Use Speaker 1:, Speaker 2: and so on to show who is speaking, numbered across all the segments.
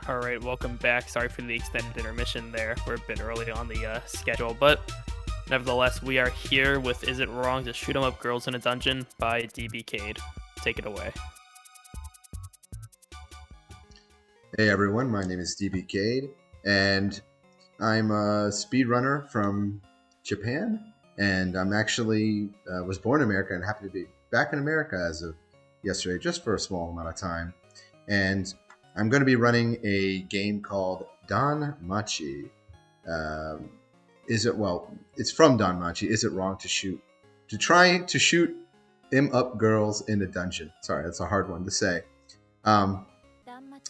Speaker 1: Alright, welcome back. Sorry for the extended intermission there. We're a bit early on the schedule, but nevertheless, we are here with Is It Wrong to Shoot 'em Up Girls in a Dungeon by DBcade. Take it away.
Speaker 2: Hey everyone, my name is DBcade, and I'm a speedrunner from Japan, and I'm actually was born in America and happy to be back in America as of yesterday, just for a small amount of time. And I'm going to be running a game called Don Machi. It's from Don Machi. Is it wrong to try to shoot him up girls in a dungeon? Sorry, that's a hard one to say.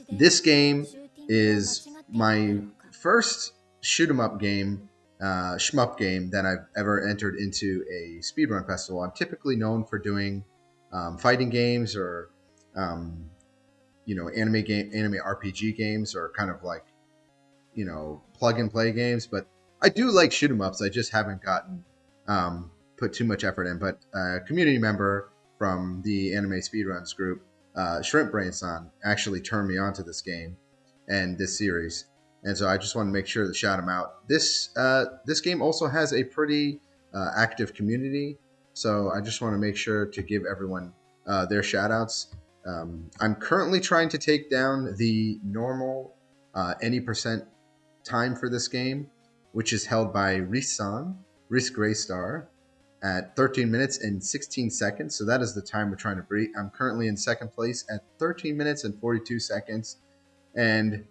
Speaker 2: This game is my first shoot 'em up game, shmup game that I've ever entered into a speedrun festival. I'm typically known for doing fighting games or anime RPG games, or kind of like plug and play games. But I do like shoot 'em ups. I just haven't gotten put too much effort in. But a community member from the anime speedruns group, Shrimp Brain-san, actually turned me onto this game and this series, and so I just want to make sure to shout him out. This game also has a pretty active community, so I just want to make sure to give everyone their shout outs. I'm currently trying to take down the normal any percent time for this game, which is held by Riz-san, Riz Graystar, at 13 minutes and 16 seconds. So that is the time we're trying to beat. I'm currently in second place at 13 minutes and 42 seconds. And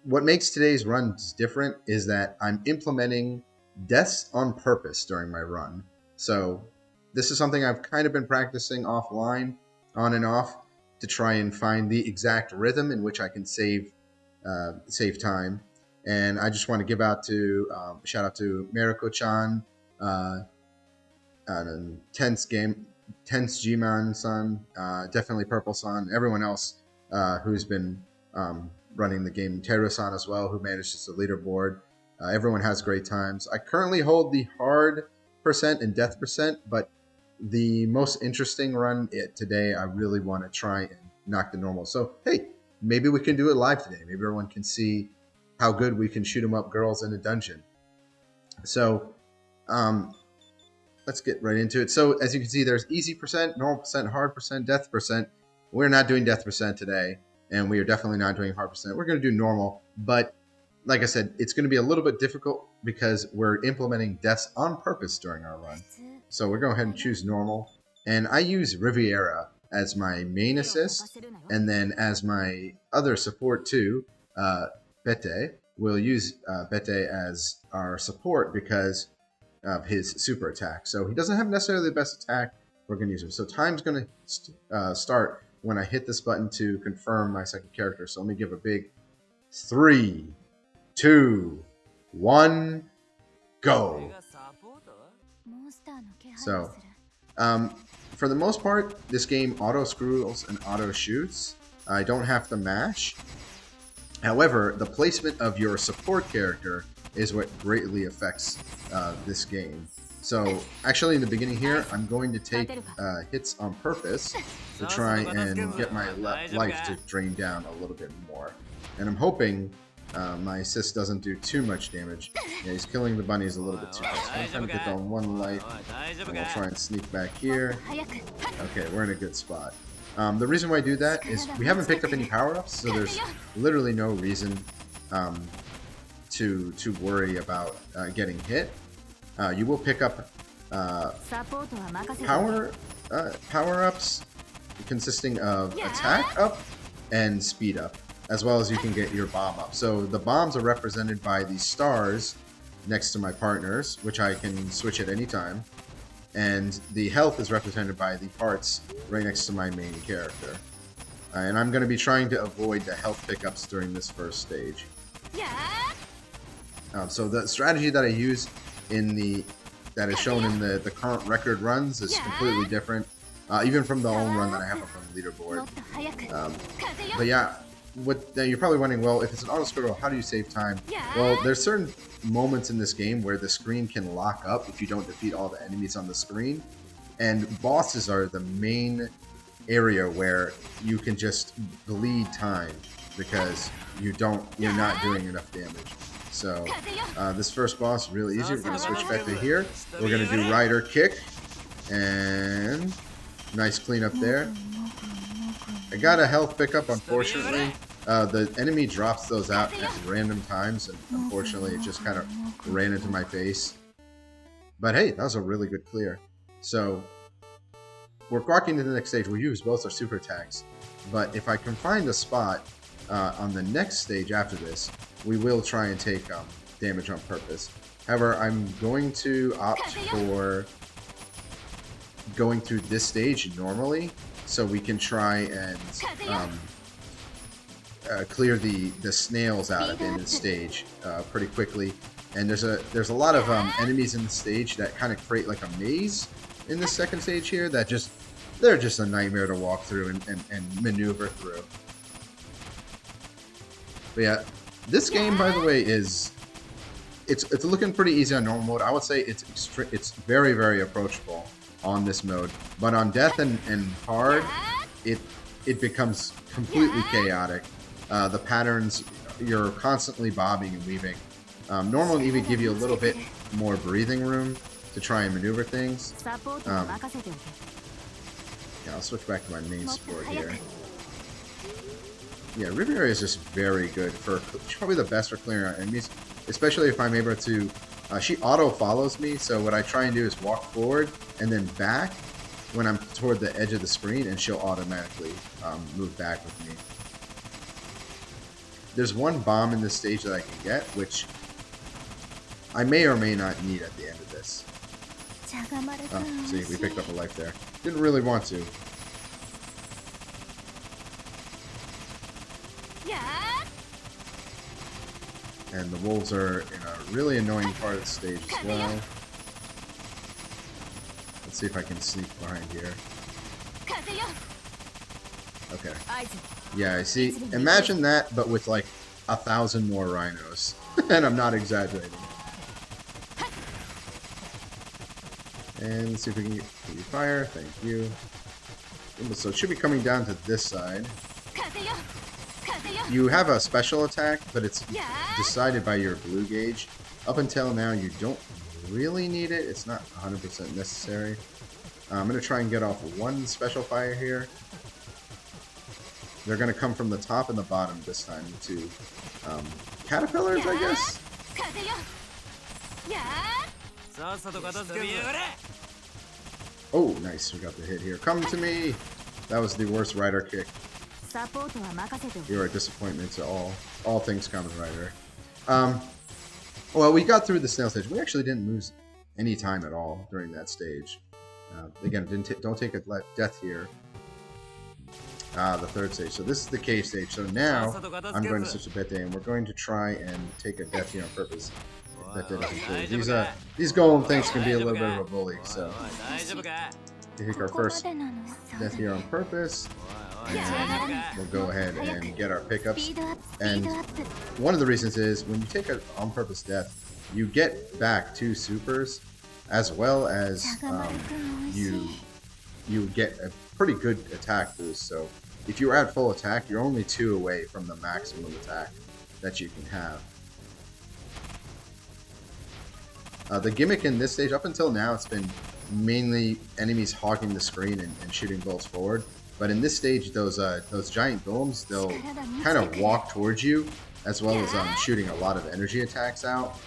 Speaker 2: what makes today's runs different is that I'm implementing deaths on purpose during my run. So this is something I've kind of been practicing offline, on and off, to try and find the exact rhythm in which I can save time. And I just want to give shout out to Mariko-chan, Tense G-Man-san, definitely Purple-san, everyone else who's been running the game, Teru-san as well, who manages the leaderboard. Everyone has great times. I currently hold the hard percent and death percent, but the most interesting run today, I really want to try and knock the normal. So, hey, maybe we can do it live today. Maybe everyone can see how good we can shoot 'em up girls in a dungeon. So, let's get right into it. So, as you can see, there's easy percent, normal percent, hard percent, death percent. We're not doing death percent today, and we are definitely not doing hard percent. We're going to do normal, but like I said, it's going to be a little bit difficult because we're implementing deaths on purpose during our run. So we're going to go ahead and choose normal. And I use Riviera as my main assist, and then as my other support too, Bete. We'll use Bete as our support because of his super attack. So he doesn't have necessarily the best attack. We're going to use him. So time's going to start when I hit this button to confirm my second character. So let me give a big 3, 2, 1, go. So, for the most part, this game auto-screws and auto-shoots. I don't have to mash. However, the placement of your support character is what greatly affects this game. So, actually in the beginning here, I'm going to take hits on purpose to try and get my life to drain down a little bit more. And I'm hoping my assist doesn't do too much damage. Yeah, he's killing the bunnies a little bit too much. So I'm trying to get down one life, and we'll try and sneak back here. Okay, we're in a good spot. The reason why I do that is we haven't picked up any power-ups, so there's literally no reason to worry about getting hit. You will pick up power-ups consisting of attack up and speed up, as well as you can get your bomb up. So the bombs are represented by these stars next to my partners, which I can switch at any time. And the health is represented by the hearts right next to my main character. And I'm going to be trying to avoid the health pickups during this first stage. So the strategy that I use that is shown in the current record runs is completely different, even from the own run that I have up on the leaderboard. But yeah, you're probably wondering, well, if it's an auto-scroll, how do you save time? Well, there's certain moments in this game where the screen can lock up if you don't defeat all the enemies on the screen. And bosses are the main area where you can just bleed time. because you're not doing enough damage. So this first boss is really easy. We're going to switch back to here. We're going to do Rider Kick, and nice cleanup there. I got a health pickup, unfortunately. The enemy drops those out at random times, and unfortunately it just kind of ran into my face. But hey, that was a really good clear. So we're walking to the next stage. We'll use both our super attacks, but if I can find a spot on the next stage after this, we will try and take damage on purpose. However, I'm going to opt for going through this stage normally, so we can try and clear the snails out at the end of the stage pretty quickly. And there's a lot of enemies in the stage that kind of create like a maze in this second stage here that they're just a nightmare to walk through and maneuver through. But yeah, this game, by the way, it's looking pretty easy on normal mode. I would say it's very, very approachable on this mode, but on death and hard, it becomes completely chaotic. The patterns, you're constantly bobbing and weaving. Normal even give you a little bit more breathing room to try and maneuver things. Yeah, I'll switch back to my main sport here. Yeah, Riviera is just very good she's probably the best for clearing out enemies, especially if I'm able to. She auto follows me, so what I try and do is walk forward and then back when I'm toward the edge of the screen, and she'll automatically move back with me. There's one bomb in this stage that I can get, which I may or may not need at the end of this. Oh, see, we picked up a life there. Didn't really want to. And the wolves are in a really annoying part of the stage as well. Let's see if I can sneak behind here. Okay. Yeah, I see. Imagine that, but with like 1,000 more rhinos. And I'm not exaggerating. And let's see if we can get fire. Thank you. So it should be coming down to this side. You have a special attack, but it's decided by your blue gauge. Up until now, you don't really need it. It's not 100% necessary. I'm going to try and get off one special fire here. They're going to come from the top and the bottom this time to caterpillars, I guess? Oh, nice. We got the hit here. Come to me! That was the worst rider kick. You're a disappointment to all things Kamen Rider. Well, we got through the snail stage. We actually didn't lose any time at all during that stage. Again, don't take a death here. The third stage. So this is the cave stage. So now I'm going to switch to Bete, and we're going to try and take a death here on purpose. If that didn't include. These golem things can be a little bit of a bully. So we take our first death here on purpose. And we'll go ahead and get our pickups. And one of the reasons is when you take an on-purpose death, you get back 2 supers, as well as you get a pretty good attack boost. So if you're at full attack, you're only 2 away from the maximum attack that you can have. The gimmick in this stage, up until now, it's been mainly enemies hogging the screen and shooting bolts forward. But in this stage, those giant golems, they'll kind of walk towards you, as well as shooting a lot of energy attacks out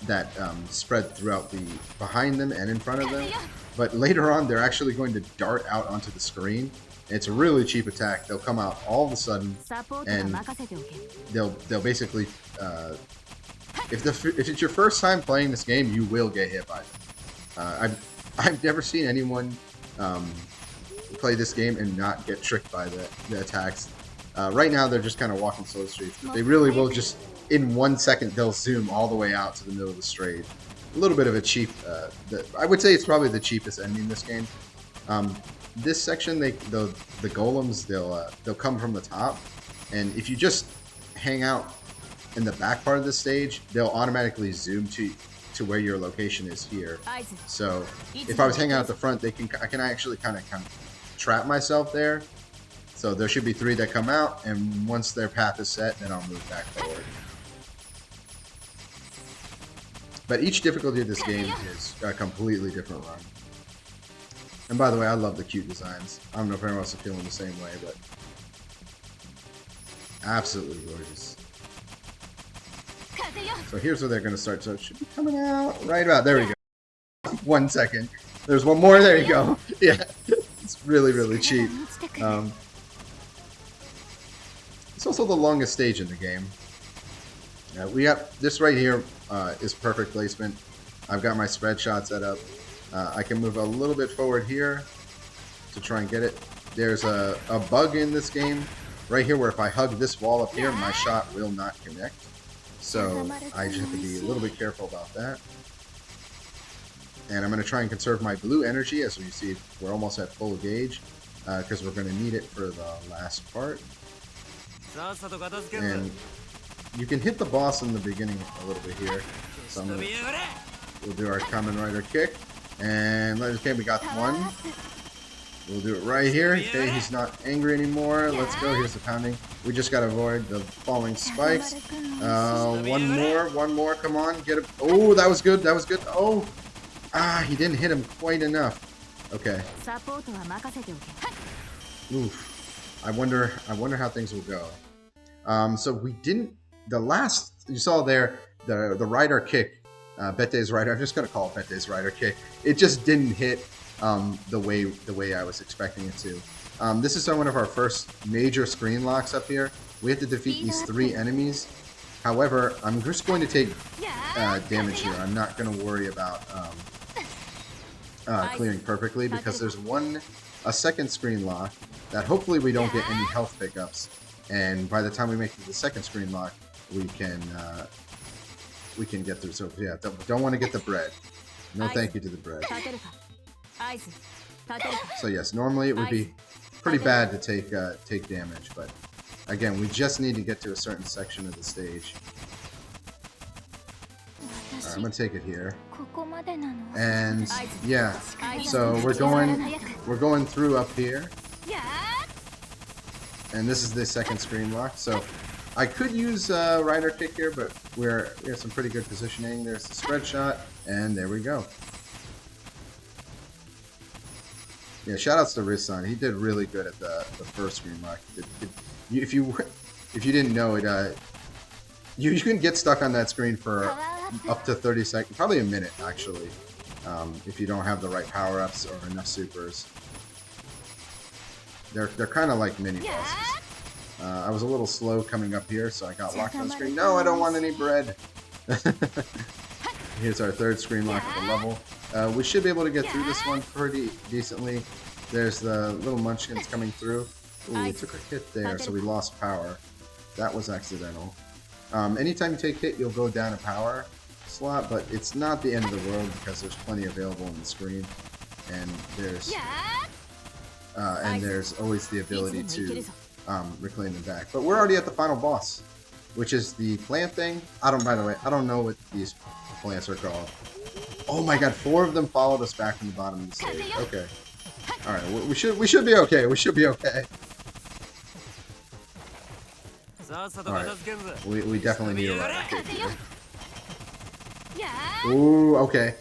Speaker 2: that spread throughout behind them and in front of them. But later on, they're actually going to dart out onto the screen. It's a really cheap attack. They'll come out all of a sudden, and they'll basically if it's your first time playing this game, you will get hit by them. I've never seen anyone play this game and not get tricked by the attacks. Right now they're just kind of walking slow streets, but they really will just, in 1 second, they'll zoom all the way out to the middle of the stage. A little bit of a cheap, I would say it's probably the cheapest enemy in this game. This section, the golems, they'll come from the top, and if you just hang out in the back part of the stage, they'll automatically zoom to where your location is here. So if I was hanging out at the front, I can actually kind of trap myself there. So there should be 3 that come out, and once their path is set, then I'll move back forward. But each difficulty of this game is a completely different run. And by the way, I love the cute designs. I don't know if anyone else is feeling the same way, but absolutely gorgeous. So here's where they're going to start. So it should be coming out right about. There we go. 1 second. There's one more. There you go. Yeah. It's really, really cheap. It's also the longest stage in the game. We got this right here is perfect placement. I've got my spread shot set up. I can move a little bit forward here to try and get it. There's a bug in this game right here where if I hug this wall up here, my shot will not connect. So I just have to be a little bit careful about that. And I'm going to try and conserve my blue energy. As you see, we're almost at full gauge because we're going to need it for the last part. And you can hit the boss in the beginning a little bit here. So we'll do our Kamen Rider kick. And okay, we got one. We'll do it right here. Okay, he's not angry anymore. Let's go. Here's the pounding. We just got to avoid the falling spikes. One more. Come on, get it. Oh, that was good. That was good. Oh, he didn't hit him quite enough. Okay. Oof. I wonder how things will go. So we didn't. The last you saw there, the rider kick, Bette's rider. I'm just gonna call it Bette's rider kick. It just didn't hit the way I was expecting it to. This is one of our first major screen locks up here. We have to defeat these 3 enemies. However, I'm just going to take damage here. I'm not going to worry about clearing perfectly because there's a second screen lock that hopefully we don't get any health pickups. And by the time we make it to the second screen lock, we can get through. So yeah, don't want to get the bread. No thank you to the bread. So yes, normally it would be pretty bad to take damage, but again, we just need to get to a certain section of the stage. Alright, I'm gonna take it here. And yeah, so we're going through up here. And this is the second screen lock. So I could use rider kick here, but we have some pretty good positioning. There's the spread shot, and there we go. Yeah, shoutouts to Riz-san. He did really good at the first screen lock. If you didn't know it, you can get stuck on that screen for up to 30 seconds, probably a minute actually, if you don't have the right power-ups or enough supers. They're kind of like mini bosses. I was a little slow coming up here, so I got locked on the screen. No, I don't want any bread. Here's our third screen lock of the level. We should be able to get through this one pretty decently. There's the little munchkins coming through. Ooh, we took a hit there, so we lost power. That was accidental. Anytime you take hit, you'll go down a power slot, but it's not the end of the world because there's plenty available on the screen, and there's always the ability to reclaim them back. But we're already at the final boss, which is the plant thing. By the way, I don't know what these plants are called. Oh my god, 4 of them followed us back from the bottom of the stage. Okay. Alright, we should be okay. We should be okay. Alright. We definitely need a rider kick here. Ooh, okay.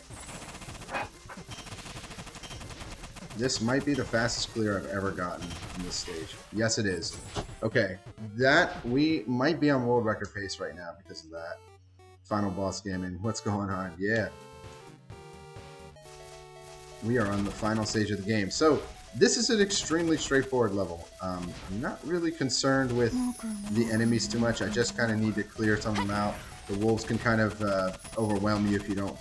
Speaker 2: This might be the fastest clear I've ever gotten in this stage. Yes, it is. Okay. We might be on world record pace right now because of that. Final boss gaming. What's going on? Yeah. We are on the final stage of the game. So, this is an extremely straightforward level. I'm not really concerned with the enemies too much. I just kind of need to clear some of them out. The wolves can kind of overwhelm you if you don't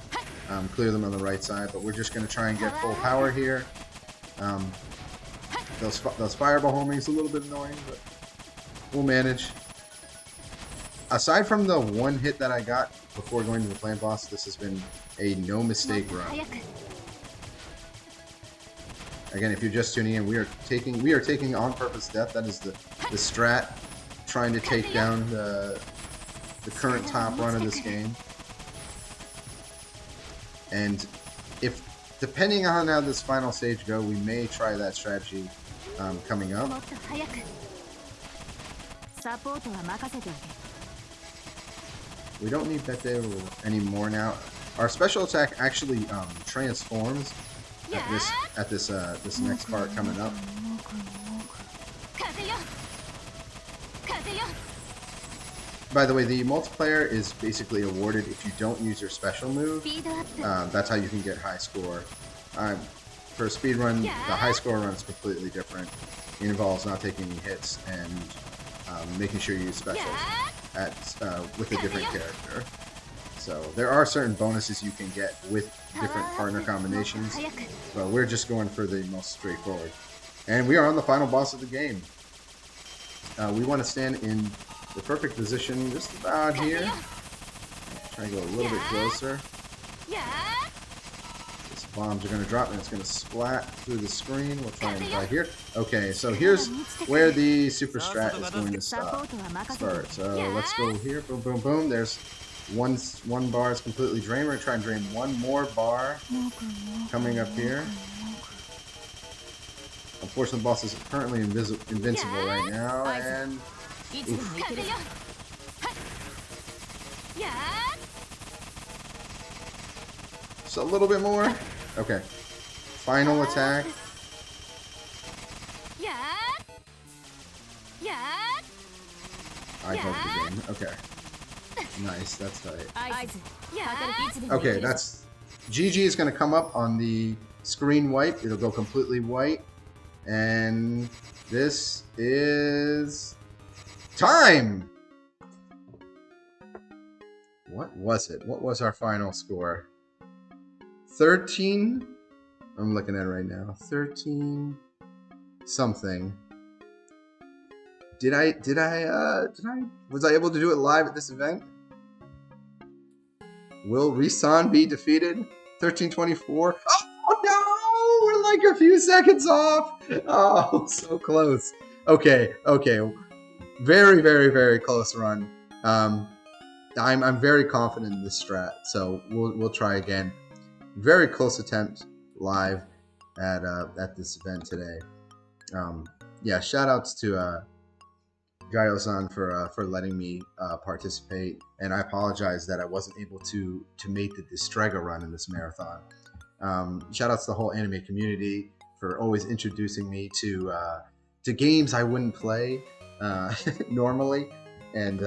Speaker 2: clear them on the right side, but we're just going to try and get full power here. Those fireball homing is a little bit annoying, but we'll manage. Aside from the one hit that I got before going to the plant boss, this has been a no mistake run. Again, if you're just tuning in, we are taking on purpose death. That is the strat, trying to take down the current top run of this game. And depending on how this final stage go, we may try that strategy coming up. We don't need Bete anymore now. Our special attack actually transforms at this next part coming up. By the way, the multiplayer is basically awarded if you don't use your special move. That's how you can get high score. For a speed run, the high score run is completely different. It involves not taking any hits and making sure you use specials with a different character. So there are certain bonuses you can get with different partner combinations, but we're just going for the most straightforward. And we are on the final boss of the game. We want to stand in the perfect position just about here. Try to go a little bit closer. These bombs are going to drop and it's going to splat through the screen. We'll try and fly here. Okay, so here's where the super strat is going to start. So let's go here. Boom, boom, boom. There's one bar is completely drained. We're going to try and drain one more bar coming up here. Unfortunately, the boss is currently invincible right now, and just a little bit more. Okay, final attack. I hope again. Okay, nice. That's tight. Okay, that's GG is going to come up on the screen wipe. It'll go completely white. And this is time! What was it? What was our final score? 13? I'm looking at it right now. 13 something. Was I able to do it live at this event? Will Risan be defeated? 1324. Oh no! We're like a few seconds off. Oh, so close. Okay. Very, very, very close run. I'm very confident in this strat, so we'll try again. Very close attempt live at this event today. Yeah, shout outs to Gaio-san for letting me participate, and I apologize that I wasn't able to make the Distrega run in this marathon. Shout outs to the whole anime community for always introducing me to games I wouldn't play normally, and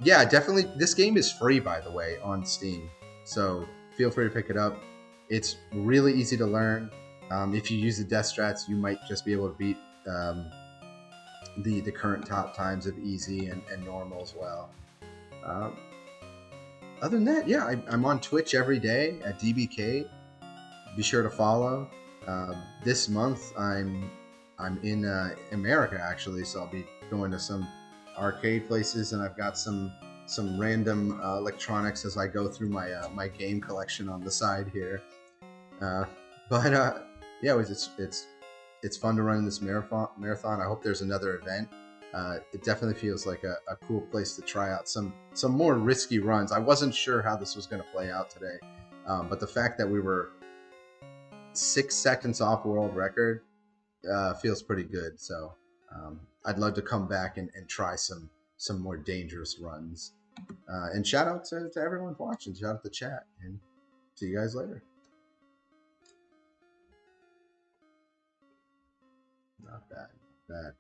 Speaker 2: yeah, definitely this game is free, by the way, on Steam, so feel free to pick it up. It's really easy to learn. If you use the death strats, you might just be able to beat the current top times of easy and normal as well. Other than that, yeah, I'm on Twitch every day at DBcade. Be sure to follow. This month I'm in America actually, so I'll be going to some arcade places, and I've got some random electronics as I go through my game collection on the side here. But yeah, it's fun to run this marathon. I hope there's another event. It definitely feels like a cool place to try out some more risky runs. I wasn't sure how this was going to play out today, but the fact that we were 6 seconds off world record feels pretty good. So I'd love to come back and try some more dangerous runs. And shout out to everyone watching. Shout out to the chat, and see you guys later. Not bad. Bad.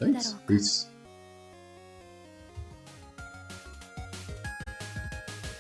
Speaker 2: Thanks. Peace.